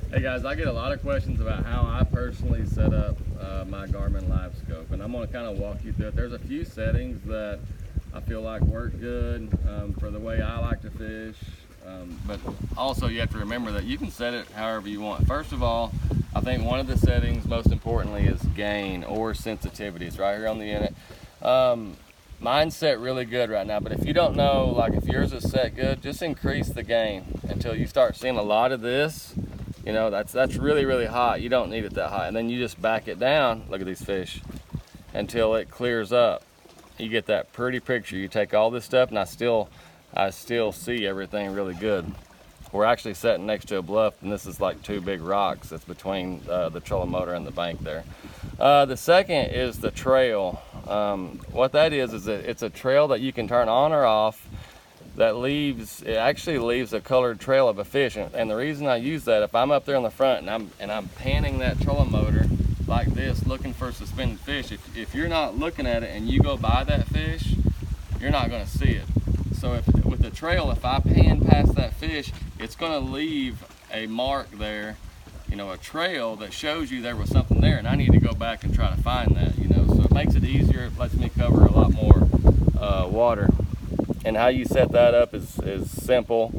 Hey guys, I get a lot of questions about how I personally set up my Garmin LiveScope, and I'm going to kind of walk you through it. There's a few settings that I feel like work good for the way I like to fish, but also you have to remember that you can set it however you want. First of all, I think one of the settings, most importantly, is gain or sensitivity. It's right here on the unit. Mine's set really good right now, but if you don't know, like if yours is set good, just increase the gain until you start seeing a lot of this. You know, that's really hot. You don't need it that hot. And then you just back it down, look at these fish, until it clears up. You get that pretty picture. You take all this stuff, and I still see everything really good. We're actually sitting next to a bluff, and this is like two big rocks that's between the trolling motor and the bank there. The second is the trail. What that is it's a trail that you can turn on or off that actually leaves a colored trail of a fish. And the reason I use that, if I'm up there on the front and I'm panning that trolling motor like this, looking for suspended fish, if you're not looking at it and you go by that fish, you're not gonna see it. So with the trail, if I pan past that fish, it's gonna leave a mark there, you know, a trail that shows you there was something there, and I need to go back and try to find that, you know. So it makes it easier, it lets me cover a lot more water. And how you set that up is simple.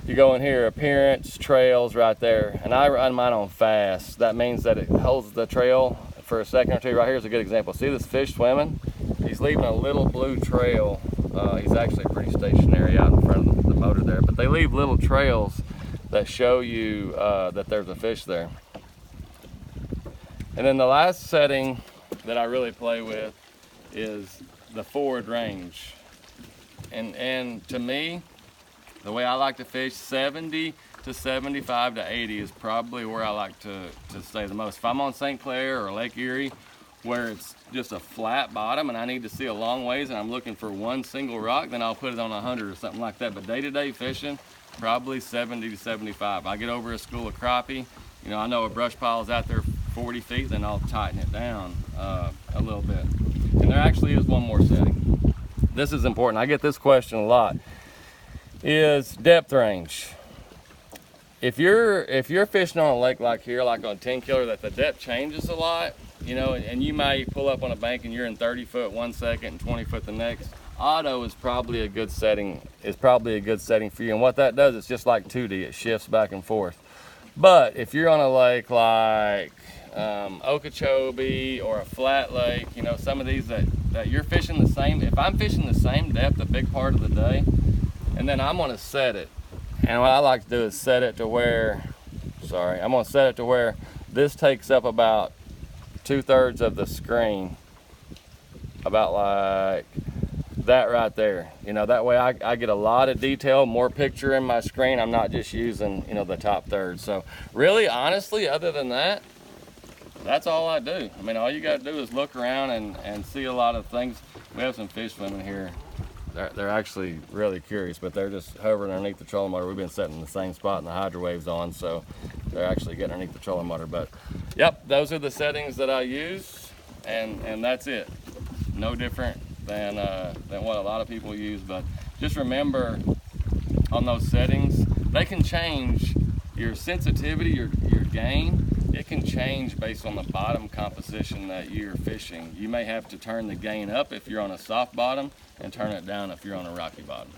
You go in here, appearance, trails right there, and I run mine on fast. That means that it holds the trail for a second or two. Right here's a good example. See this fish swimming? He's leaving a little blue trail. He's actually pretty stationary out in front of the motor there, but they leave little trails that show you that there's a fish there. And then the last setting that I really play with is the forward range. And to me, the way I like to fish, 70 to 75 to 80 is probably where I like to stay the most. If I'm on St. Clair or Lake Erie, where it's just a flat bottom and I need to see a long ways and I'm looking for one single rock, then I'll put it on 100 or something like that. But day-to-day fishing, probably 70 to 75. I get over a school of crappie, you know, I know a brush pile is out there 40 feet, then I'll tighten it down a little bit. And there actually is one more setting. This is important. I get this question a lot. Is depth range. If you're fishing on a lake like here, like on 10 killer, that the depth changes a lot, you know, and you may pull up on a bank and you're in 30 foot 1 second and 20 foot the next. Auto is probably a good setting. For you. And what that does, it's just like 2D. It shifts back and forth. But if you're on a lake like Okeechobee or a flat lake, you know, some of these that you're fishing the same, if I'm fishing the same depth a big part of the day, and then I'm gonna set it, and what I like to do is set it to where, I'm gonna set it to where this takes up about 2/3 of the screen, about like that right there. You know, that way I get a lot of detail, more picture in my screen. I'm not just using, you know, the top third. So really, honestly, other than that, that's all I do. I mean, all you got to do is look around and see a lot of things. We have some fish swimming here. They're actually really curious, but they're just hovering underneath the trolling motor. We've been sitting in the same spot and the hydro wave's on, so they're actually getting underneath the trolling motor. But yep, those are the settings that I use, and that's it. No different than what a lot of people use, but just remember on those settings, they can change your sensitivity, your gain. It can change based on the bottom composition that you're fishing. You may have to turn the gain up if you're on a soft bottom and turn it down if you're on a rocky bottom.